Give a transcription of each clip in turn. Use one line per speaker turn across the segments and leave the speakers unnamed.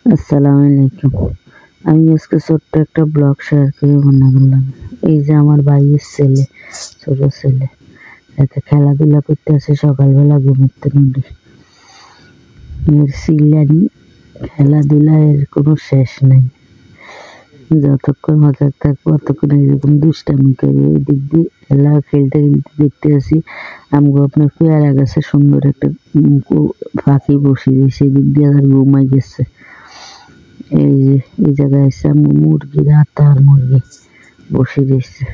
আসসালামু আলাইকুম। আমি আজকে ছোট্ট একটা ব্লগ শেয়ার করে মনে করলাম। এই যে আমার ভাইয়ের ছেলে, ছোট ছেলে, এতে খেলাধুলা করতে আসে সকালবেলা ঘুমের থেকে উঠে। এর সিলানি খেলাধুলা এর কোনো শেষ নাই। যতক্ষণ মজা থাকবো ততক্ষণ এরকম দুষ্টামি করে ওই দিক দিয়ে খেলা খেলতে খেলতে দেখতে আসি আমগো আপনার পেয়ারা গাছে সুন্দর একটা পাখি বসে সেই দিক দিয়ে আর ঘুমাই গেছে। এই যে এই জায়গায় এসে মুরগি রাতার মুরগি বসে রয়েছে।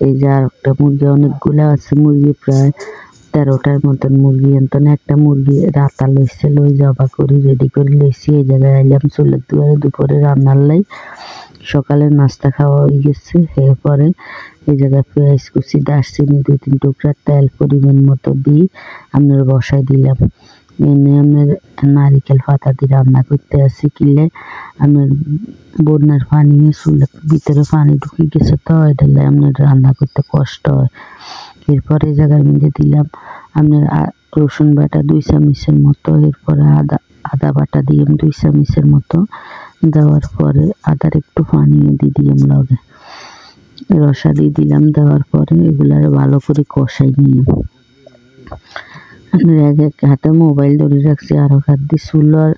এই যে আর একটা মুরগি অনেকগুলা আছে, মুরগি প্রায় 13টার মতন মুরগি। এতন একটা মুরগি রাতা লইছে, লই জবা করি রেডি করে লইছি। এই জায়গায় আইলাম চুলের দুয়ারে দুপুরে রান্নার লাই। সকালে নাস্তা খাওয়া হয়ে গেছে। এরপরে এই জায়গায় পেঁয়াজ কুচি, দারচিনি 2-3 টুকরা, তেল পরিমাণ মতো দিয়ে আপনার বসাই দিলাম। এনে আপনার নারিকেল পাতা দিয়ে রান্না করতে আসি কিলে আপনার বন্যার পানি চুলের ভিতরে পানি ঢুকে গেছে, তো এটা আপনার রান্না করতে কষ্ট হয়। এরপরে এই জায়গার মধ্যে দিলাম আপনার রসুন বাটা 2 চামচের মতো। এরপরে আদা বাটা দিলাম 2 চামচের মতো। দেওয়ার পরে আদার একটু পানিও দিয়ে দিলাম, লগে রসা দিয়ে দিলাম। দেওয়ার পরে এগুলার ভালো করে কষাই নিয়ে এক হাতে মোবাইল ধরে রাখছি, আর এক হাত দিয়ে চুলার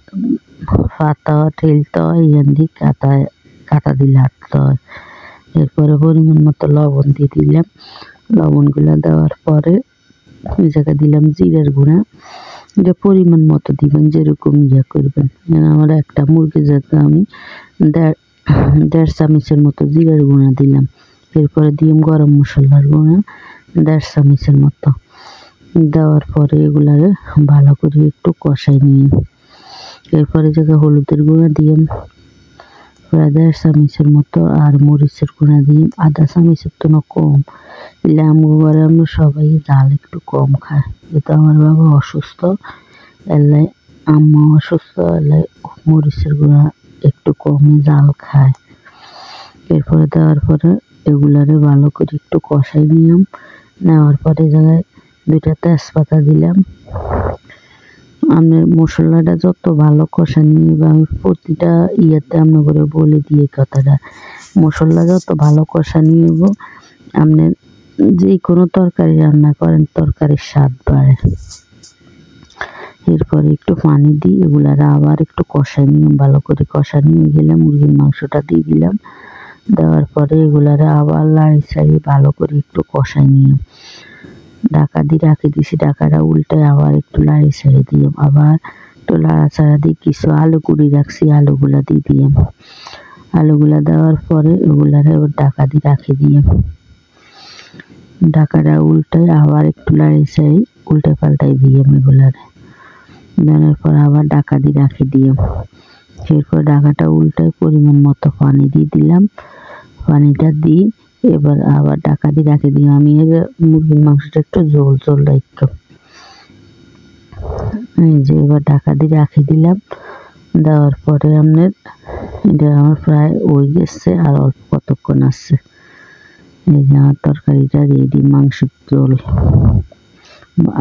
পাতা ঠেলতে হয়, এখান দিয়ে কাটা দিলে হাঁটতে হয়। এরপরে পরিমাণ মতো লবণ দিয়ে দিলাম। লবণগুলো দেওয়ার পরে ওই জায়গায় দিলাম জিরার গুঁড়া। এটা পরিমাণ মতো দিবেন, যেরকম করবেন। আমার একটা মুরগি যাতে আমি 1.5 চামচের মতো জিরার গুঁড়া দিলাম। এরপরে দিলাম গরম মশলার গুঁড়া 1.5 চামচের মতো। দেওয়ার পরে এগুলারে ভালো করে একটু কষাই নিয়ে এরপরে জায়গায় হলুদের গুঁড়া দিলাম প্রায় 1.5 চামচের মতো, আর মরিচের গুঁড়া দিলাম 1/2 চামচের তো কম। এলে ঘরে আমরা সবাই ঝাল একটু কম খায়, যেহেতু আমার বাবা অসুস্থ, এলে আম্মা অসুস্থ, এলে মরিচের গুঁড়া একটু কমই ঝাল খায়। এরপরে দেওয়ার পরে এগুলারে ভালো করে একটু কষাই নিলাম। নেওয়ার পরে জায়গায় 2টা তেজপাতা দিলাম। আপনার মশলাটা যত ভালো কষা নিয়ে, আমি প্রতিটা ইয়েতে আপনার করে বলে দিয়ে কথাটা, মশলা যত ভালো কষা নিয়ে আপনার যে কোনো তরকারি রান্না করেন তরকারির স্বাদ বাড়ে। এরপরে একটু পানি দিই এগুলার আবার একটু কষাই নিয়ে, ভালো করে কষা নিয়ে গেলে মুরগির মাংসটা দিয়ে দিলাম। দেওয়ার পরে এগুলারে আবার লাড়ি চাড়ি ভালো করে একটু কষাই নিয়ে ঢাকা দিয়ে রাখি দিছি। ঢাকাটা উল্টে আবার একটু লাড়ি ছাড়ি দিয়ে আবার একটু লাড়াচাড়া দিয়ে কিছু আলু কুড়ি রাখছি, আলুগুলা দিয়ে দিয়ে আলুগুলা দেওয়ার পরে এগুলারে ঢাকা দিয়ে রাখি দিয়ে ঢাকাটা উল্টে আবার একটু লাড়ি ছাড়ি উল্টে পাল্টাই দিয়ে এগুলারে দেওয়ার পর আবার ঢাকা দিয়ে রাখি দিয়ে এরপর ঢাকাটা উল্টে পরিমাণ মতো পানি দিয়ে দিলাম। পানিটা দিয়ে এবার আবার ঢাকা দিয়ে রাখি দিই। আমি মুরগির মাংসটা একটু ঝোল ঝোল রাখলাম। এই যে এবার ঢাকা দিয়ে রাখি দিলাম। দেওয়ার পরে আপনার এটা আমার প্রায় হয়ে গেছে, আর অল্প কতক্ষণ আছে। এই যে আমার তরকারিটা রেডি, মাংসের ঝোল,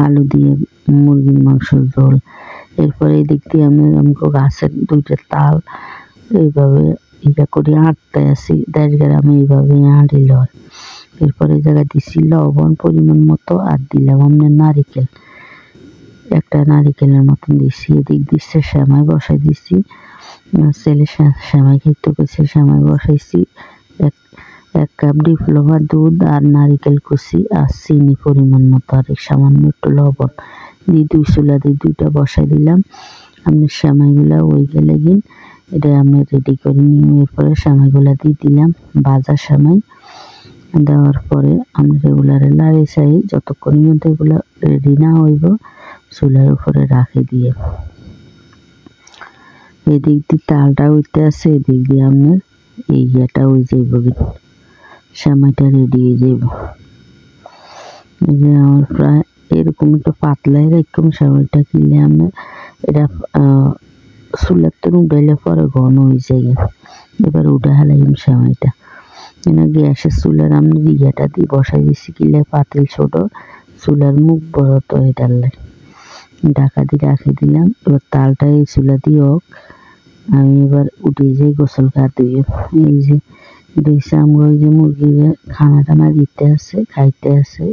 আলু দিয়ে মুরগির মাংসের ঝোল। এরপরে এই দিক দিয়ে আমাকে গাছের 2টা তাল এইভাবে ইয়া করে আঁটতে আসি, 10 গ্রামে এইভাবে আঁটিল হয়। এরপরে জায়গায় দিছি লবণ পরিমাণ মতো, আর দিলাম আপনার নারিকেল, একটা নারিকেলের মতন দিছি। এদিক দিচ্ছে সেমাই বসাই দিছি, ছেলে সেমাই খেতে গেছে, সেমাই বসাইছি। 1 কাপ ডিপ্লোমা দুধ আর নারিকেল কুচি আর চিনি পরিমাণ মতো, আর সামান্য একটু লবণ দিয়ে 2 চুলা দিয়ে 2টা বসাই দিলাম। আপনার সেমাইগুলা ওই গেলে গিন এটা আমি রেডি করে নিয়ে এরপরে সেমাইগুলা দিয়ে দিলাম, ভাজা সেমাই। দেওয়ার পরে আমরা এগুলারে লাড়ি চাড়ি যতক্ষণ মধ্যে এগুলো রেডি না হইব চুলার উপরে রাখি দিয়ে এদিক দিয়ে তালটা উঠতে আসে, এদিক দিয়ে আপনার এই ইয়েটা হয়ে যাইব, সেমাইটা রেডি হয়ে যাইব। এই যে আমার প্রায় এরকম একটু পাতলাই রাখলাম সেমাইটা, কিনলে আপনার এটা চুলার তো উঠাইলে পরে ঘন হয়ে যায়। এবার উঠে হালাইম সেমাইটা, গ্যাসের চুলার আমি ইয়েটা দিয়ে বসাই দিছি, কিলে পাতিল ছোট, চুলার মুখ বড়, তো এটার ঢাকা দিয়ে রাখি দিলাম। এবার তালটা এই চুলা দিয়ে হোক আমি এবার উঠে যাই গোসল খাতে। এই যে দেখছি আমরা ওই যে মুরগির খানা টানা দিতে আছে, খাইতে আছে।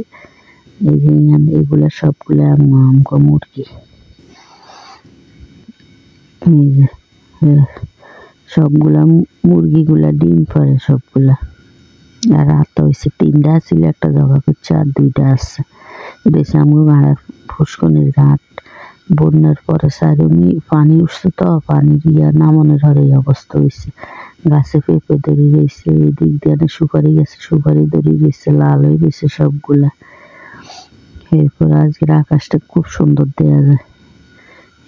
এই যে এগুলা সবগুলা আমগো মুরগি। এই যে সবগুলা মুরগিগুলা ডিম পারে সবগুলা। আর রাত হয়েছে 3টা ছিল, একটা জবা করছে আর 2টা আছে। এটা হচ্ছে আমার ভাড়ার ফুসকনির ঘাট। বন্যার পরে চারিমি পানি উঠছে, তো পানির নামনের হরে এই অবস্থা হয়েছে। গাছে পেঁপে ধরে রয়েছে, এদিক দিয়ে সুপারি গাছে সুপারি ধরে রয়েছে, লাল হয়ে রয়েছে সবগুলা। এরপরে আজকের আকাশটা খুব সুন্দর দেয়া যায়।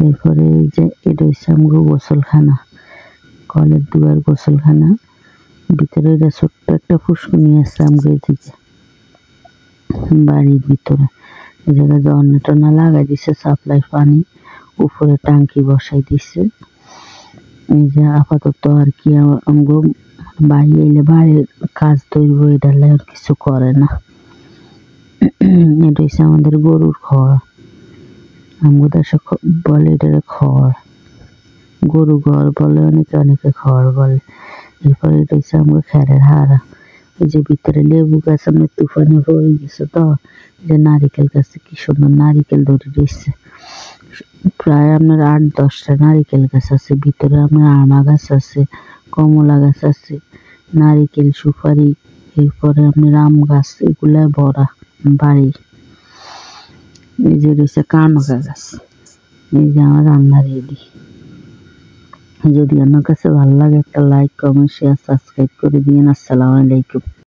এরপরে এই যে এটা হচ্ছে আমার গোসলখানা, কলের দুয়ার গোসলখানা। ভিতরে এটা ছোট্ট একটা ফুসকনি আছে আমাদের এদিকে বাড়ির ভিতরে। এই জায়গায় ঝর্ণা টর্ণা লাগাই দিছে, সাপ্লাই পানি উপরে টাঙ্কি বসাই দিছে। এই যে আপাতত আর কি আমগো বাড়ি এলে বাড়ির কাজ ধরবো, এটা আর কিছু করে না। এটা হচ্ছে আমাদের গরুর খড়, আমাদের দেশে বলে এটা খড়, গরু ঘর বলে, অনেকে অনেকে খড় বলে। এরপরে এটা হচ্ছে আমাদের খেরের হাড়া। এই যে ভিতরে লেবু গাছ আমাদের তুফানে পড়ে গেছে, তো যে নারিকেল গাছে কি সুন্দর নারিকেল ধরে রয়েছে। প্রায় আপনার 8-10টা নারিকেল গাছ আছে ভিতরে। আপনার আমা গাছ আছে, কমলা গাছ আছে, নারিকেল, সুপারি, এরপরে আপনার আম গাছ, এগুলা ভরা বাড়ি। এই যে রয়েছে কানকা গাছ। এই যে আমার রান্না রেডি। যদি আপনার কাছে ভালো লাগে একটা লাইক, কমেন্ট, শেয়ার, সাবস্ক্রাইব করে দিন। আসসালামু আলাইকুম।